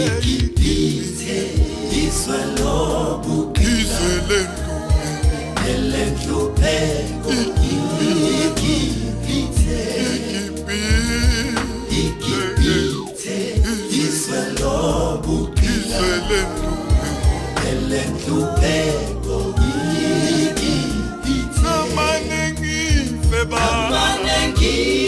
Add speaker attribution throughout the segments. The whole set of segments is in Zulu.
Speaker 1: Igibite izwe lobuqina elentlupheko Igibite izwe lobuqina elentlupheko Igibite
Speaker 2: Amanengife ba
Speaker 1: Amanengife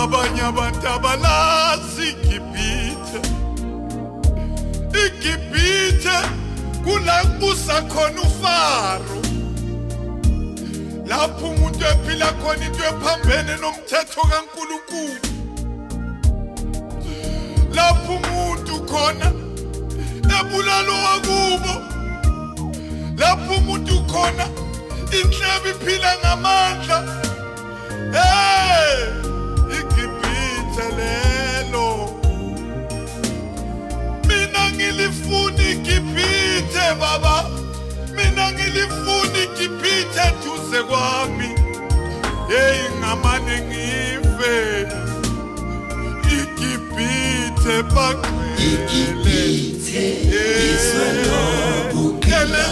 Speaker 2: abanye abantu abalazi Igibite kula kusakhona uFaro lapho umuntu ephila khona into ephambene nomthetho kaNkulunkulu lapho umuntu khona ebulalo wakubo lapho umuntu khona inhlebe iphila ngamandla Igibite lelo mina ngilifuna Igibite baba mina ngilifuna Igibite duze kwami ngamane ngife Igibite baqele
Speaker 1: Igibite izwe lobuqina